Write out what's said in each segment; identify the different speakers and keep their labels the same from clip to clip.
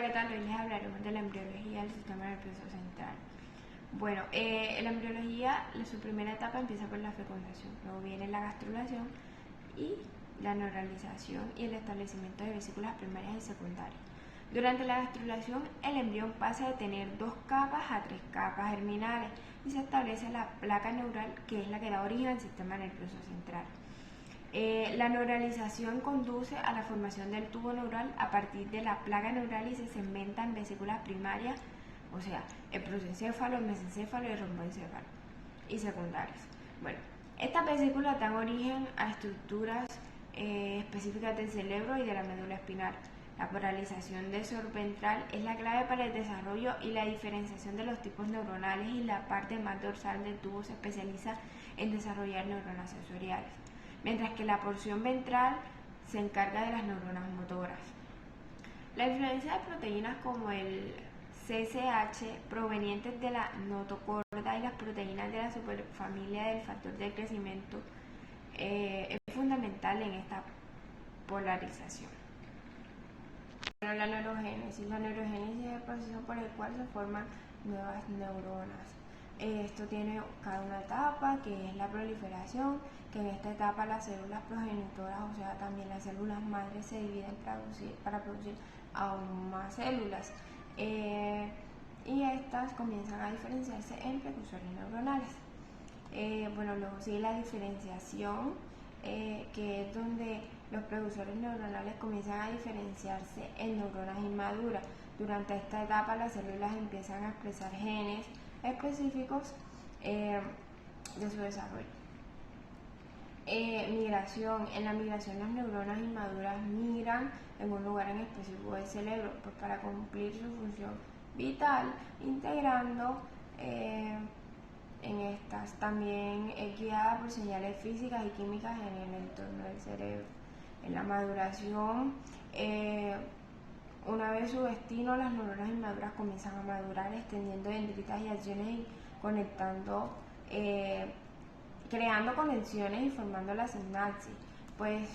Speaker 1: ¿qué tal? Hoy les hablaremos de la embriología del sistema nervioso central. Bueno, en la embriología, su primera etapa empieza por la fecundación, luego viene la gastrulación y la neuralización y el establecimiento de vesículas primarias y secundarias. Durante la gastrulación, el embrión pasa de tener 2 capas a 3 capas germinales y se establece la placa neural, que es la que da origen al sistema nervioso central. La neuralización conduce a la formación del tubo neural a partir de la placa neural y se segmenta en vesículas primarias, o sea, el prosencéfalo, el mesencéfalo y el romboencéfalo, y secundarias. Bueno, estas vesículas dan origen a estructuras específicas del cerebro y de la médula espinal. La polarización desoventral es la clave para el desarrollo y la diferenciación de los tipos neuronales, y la parte más dorsal del tubo se especializa en desarrollar neuronas sensoriales, mientras que la porción ventral se encarga de las neuronas motoras. La influencia de proteínas como el CCH provenientes de la notocorda y las proteínas de la superfamilia del factor de crecimiento es fundamental en esta polarización. Bueno, la neurogénesis. La neurogénesis es el proceso por el cual se forman nuevas neuronas. Esto tiene cada una etapa, que es la proliferación, que en esta etapa las células progenitoras, o sea, también las células madres, se dividen para producir aún más células. Y estas comienzan a diferenciarse en precursores neuronales. Bueno, luego sigue la diferenciación, que es donde los precursores neuronales comienzan a diferenciarse en neuronas inmaduras. Durante esta etapa las células empiezan a expresar genes específicos de su desarrollo. Migración. En la migración las neuronas inmaduras migran en un lugar en específico del cerebro, pues para cumplir su función vital, integrando en estas. También es guiada por señales físicas y químicas en el entorno del cerebro. En la maduración, una vez su destino, las neuronas inmaduras comienzan a madurar, extendiendo dendritas y acciones y conectando, creando conexiones y formando la sinapsis. Pues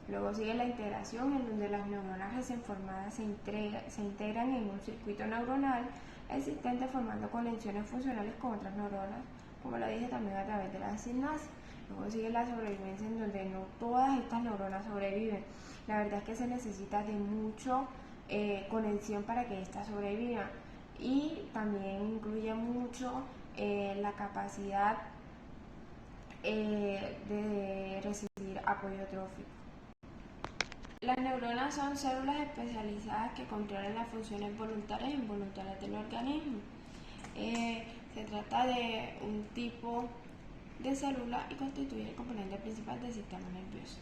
Speaker 1: luego sigue la integración, en donde las neuronas recién formadas se integran en un circuito neuronal existente, formando conexiones funcionales con otras neuronas, como lo dije, también a través de la sinapsis. Luego sigue la sobrevivencia, en donde no todas estas neuronas sobreviven. La verdad es que se necesita de mucho conexión para que estas sobrevivan, y también incluye mucho la capacidad de recibir apoyo trófico. Las neuronas son células especializadas que controlan las funciones voluntarias e involuntarias del organismo. Se trata de un tipo de célula y constituye el componente principal del sistema nervioso.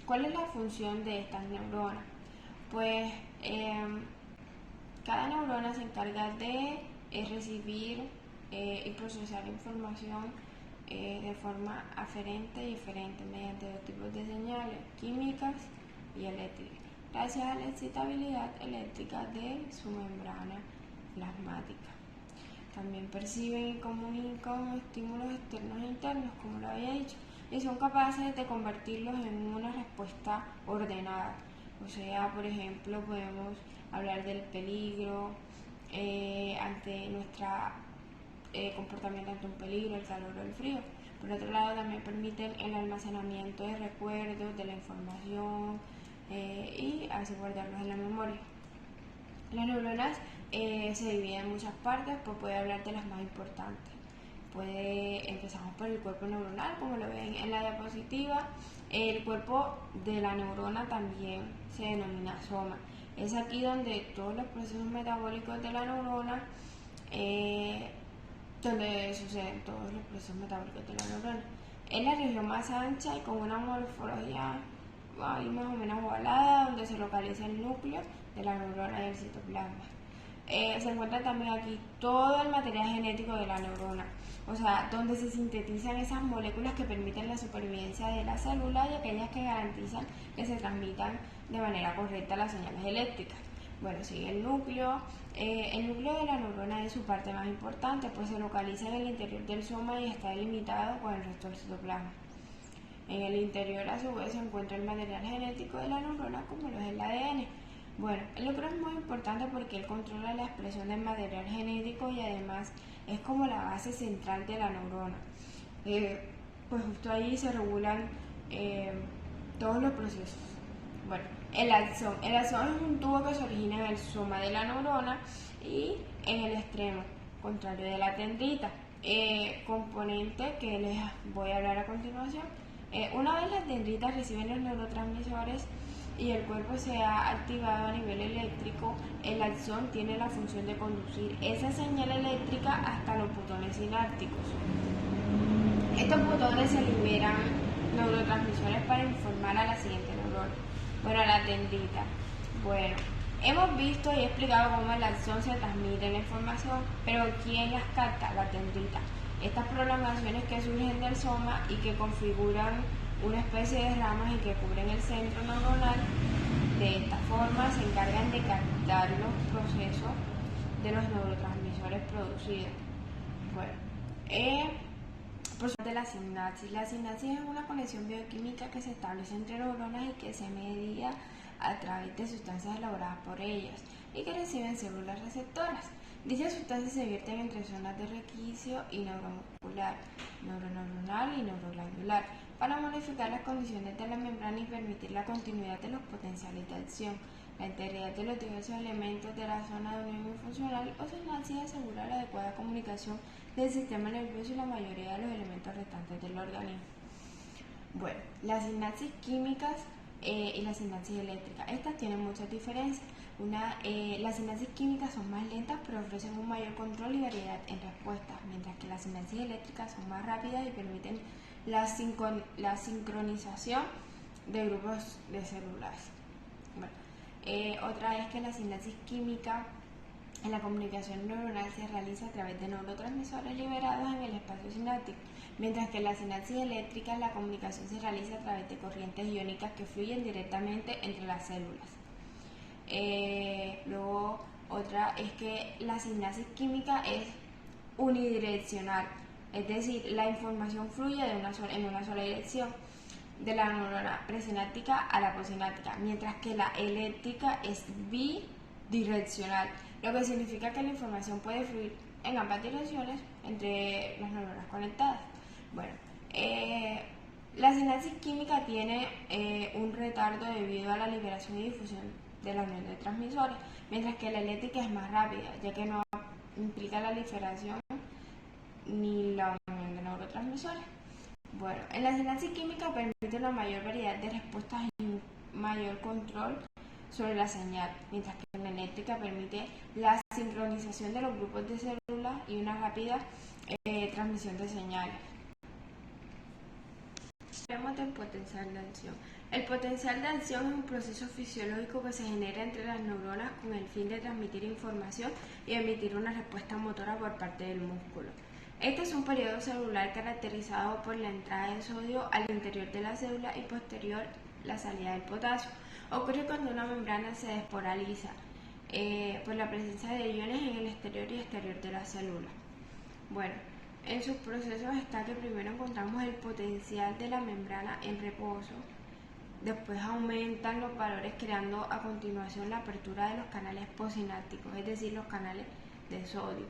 Speaker 1: ¿Cuál es la función de estas neuronas? Pues cada neurona se encarga de recibir y procesar información de forma aferente y eferente mediante 2 tipos de señales, químicas y eléctricas, gracias a la excitabilidad eléctrica de su membrana plasmática. También perciben y comunican estímulos externos e internos, como lo había dicho, y son capaces de convertirlos en una respuesta ordenada. O sea, por ejemplo, podemos hablar del peligro, ante nuestro comportamiento ante un peligro, el calor o el frío. Por otro lado, también permiten el almacenamiento de recuerdos, de la información, y así guardarlos en la memoria. Las neuronas se dividen en muchas partes, pues puede hablar de las más importantes. Empezamos por el cuerpo neuronal, como lo ven en la diapositiva. El cuerpo de la neurona también se denomina soma. Es aquí donde todos los procesos metabólicos de la neurona, donde suceden todos los procesos metabólicos de la neurona. Es la región más ancha y con una morfología ahí más o menos ovalada, donde se localiza el núcleo de la neurona y el citoplasma. Se encuentra también aquí todo el material genético de la neurona, o sea, donde se sintetizan esas moléculas que permiten la supervivencia de la célula y aquellas que garantizan que se transmitan de manera correcta las señales eléctricas. Bueno, sigue el núcleo. El núcleo de la neurona es su parte más importante, pues se localiza en el interior del soma y está delimitado con el resto del citoplasma. En el interior, a su vez, se encuentra el material genético de la neurona, como lo es el ADN. Bueno, el lucro es muy importante porque él controla la expresión del material genético y además es como la base central de la neurona. Pues justo ahí se regulan todos los procesos. Bueno, el axón. El axón es un tubo que se origina en el soma de la neurona y en el extremo contrario de la dendrita. Componente que les voy a hablar a continuación. Una vez las dendritas reciben los neurotransmisores y el cuerpo se ha activado a nivel eléctrico, el axón tiene la función de conducir esa señal eléctrica hasta los botones sinápticos. Estos botones se liberan neurotransmisores para informar a la siguiente neurona. Bueno, a la dendrita. Bueno, hemos visto y explicado cómo el axón se transmite la información, pero ¿quién las capta? La dendrita. Estas prolongaciones que surgen del soma y que configuran una especie de ramas y que cubren el centro neuronal, de esta forma se encargan de captar los procesos de los neurotransmisores producidos. Bueno, por suerte la sinapsis. La sinapsis es una conexión bioquímica que se establece entre neuronas y que se media a través de sustancias elaboradas por ellas y que reciben células receptoras. Dichas sustancias se vierten entre zonas de requicio y neuromuscular, neuroneuronal y neuroglandular para modificar las condiciones de la membrana y permitir la continuidad de los potenciales de acción. La integridad de los diversos elementos de la zona de unión funcional o sinapsis asegura la adecuada comunicación del sistema nervioso y la mayoría de los elementos restantes del organismo. Bueno, las sinapsis químicas y las sinapsis eléctricas. Estas tienen muchas diferencias. Las sinapsis químicas son más lentas pero ofrecen un mayor control y variedad en respuestas, mientras que las sinapsis eléctricas son más rápidas y permiten la sincronización de grupos de células. Bueno, otra es que la sinapsis química en la comunicación neuronal se realiza a través de neurotransmisores liberados en el espacio sináptico, mientras que en la sinapsis eléctrica la comunicación se realiza a través de corrientes iónicas que fluyen directamente entre las células. Luego, otra es que la sinapsis química es unidireccional, es decir, la información fluye en una sola dirección, de la neurona presináptica a la postsináptica, mientras que la eléctrica es bidireccional, lo que significa que la información puede fluir en ambas direcciones entre las neuronas conectadas. Bueno, la sinapsis química tiene un retardo debido a la liberación y difusión de la unión de transmisores, mientras que la eléctrica es más rápida, ya que no implica la liberación ni la unión de neurotransmisores. Bueno, en la sinapsis química permite una mayor variedad de respuestas y mayor control sobre la señal, mientras que en la eléctrica permite la sincronización de los grupos de células y una rápida transmisión de señales. Hablemos del potencial de acción. El potencial de acción es un proceso fisiológico que se genera entre las neuronas con el fin de transmitir información y emitir una respuesta motora por parte del músculo. Este es un periodo celular caracterizado por la entrada de sodio al interior de la célula y posterior la salida del potasio. Ocurre cuando una membrana se despolariza por la presencia de iones en el exterior y exterior de la célula. Bueno, en sus procesos está que primero encontramos el potencial de la membrana en reposo, después aumentan los valores creando a continuación la apertura de los canales postsinápticos, es decir, los canales de sodio.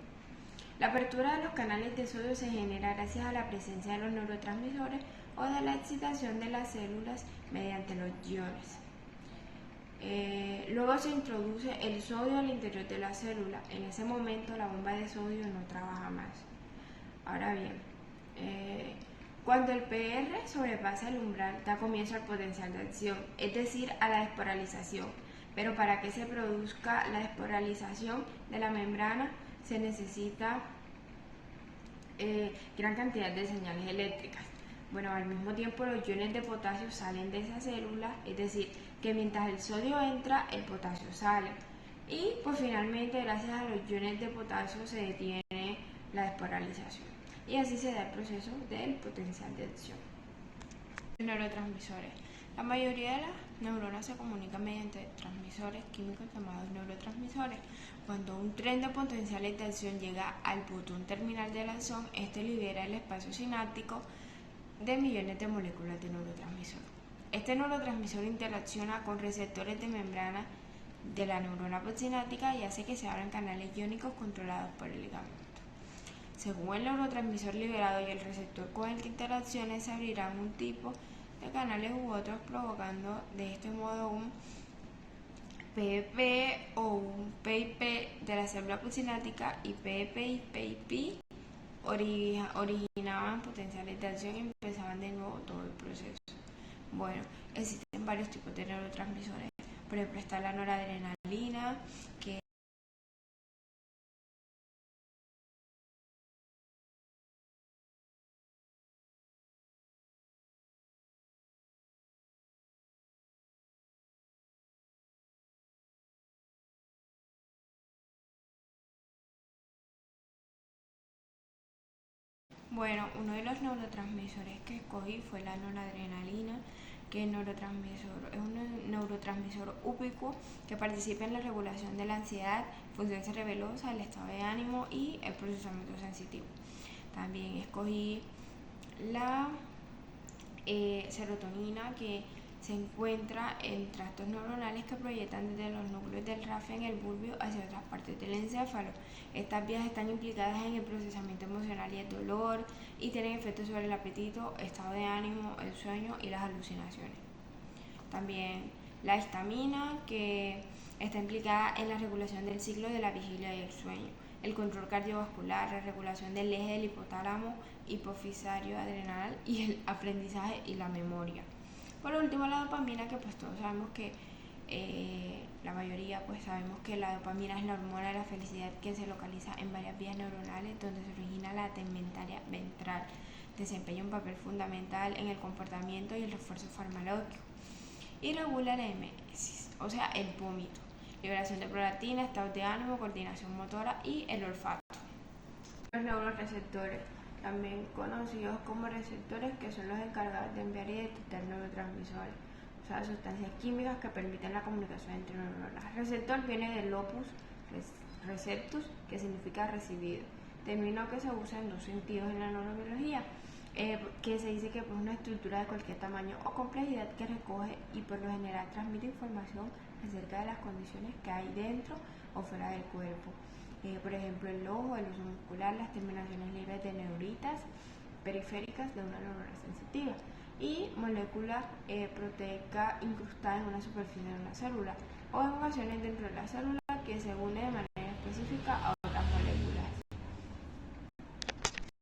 Speaker 1: La apertura de los canales de sodio se genera gracias a la presencia de los neurotransmisores o de la excitación de las células mediante los iones. Luego se introduce el sodio al interior de la célula. En ese momento la bomba de sodio no trabaja más. Ahora bien, cuando el PR sobrepasa el umbral da comienzo al potencial de acción, es decir, a la despolarización. Pero para que se produzca la despolarización de la membrana se necesita gran cantidad de señales eléctricas. Bueno, al mismo tiempo los iones de potasio salen de esa célula, es decir, que mientras el sodio entra, el potasio sale. Y pues finalmente, gracias a los iones de potasio se detiene la despolarización. Y así se da el proceso del potencial de acción. Neurotransmisores. La mayoría de las neuronas se comunican mediante transmisores químicos llamados neurotransmisores. Cuando un tren de potenciales de acción llega al botón terminal del axón, este libera el espacio sináptico de millones de moléculas de neurotransmisor. Este neurotransmisor interacciona con receptores de membrana de la neurona postsináptica y hace que se abran canales iónicos controlados por el ligamento. Según el neurotransmisor liberado y el receptor con el que interaccione, se abrirán un tipo de canales u otros, provocando de este modo un PEP o un PIP de la célula postsináptica, y PEP y PIP originaban potenciales de acción y empezaban de nuevo todo el proceso. Bueno, existen varios tipos de neurotransmisores. Por ejemplo, está la noradrenalina, que Bueno, uno de los neurotransmisores que escogí fue la noradrenalina, que es un neurotransmisor ubicuo que participa en la regulación de la ansiedad, función cerebelosa, el estado de ánimo y el procesamiento sensitivo. También escogí la serotonina, que se encuentra en tractos neuronales que proyectan desde los núcleos del rafe en el bulbo hacia otras partes del encéfalo. Estas vías están implicadas en el procesamiento emocional y el dolor y tienen efectos sobre el apetito, estado de ánimo, el sueño y las alucinaciones. También la histamina, que está implicada en la regulación del ciclo de la vigilia y el sueño, el control cardiovascular, la regulación del eje del hipotálamo hipofisario adrenal y el aprendizaje y la memoria. Por último, la dopamina, que pues todos sabemos que la mayoría pues sabemos que la dopamina es la hormona de la felicidad, que se localiza en varias vías neuronales donde se origina la tegmentaria ventral. Desempeña un papel fundamental en el comportamiento y el refuerzo farmacológico y regula la emesis, o sea, el vómito, liberación de prolactina, estado de ánimo, coordinación motora y el olfato. Los neuroreceptores, también conocidos como receptores, que son los encargados de enviar y detectar neurotransmisores, o sea, sustancias químicas que permiten la comunicación entre neuronas. Receptor viene del opus receptus, que significa recibido, término que se usa en dos sentidos en la neurobiología, que se dice que es una estructura de cualquier tamaño o complejidad que recoge y por lo general transmite información acerca de las condiciones que hay dentro o fuera del cuerpo. Por ejemplo, el ojo, el uso muscular, las terminaciones libres de neuritas periféricas de una neurona sensitiva y molécula proteica incrustada en una superficie de una célula, o en ocasiones dentro de la célula, que se une de manera específica a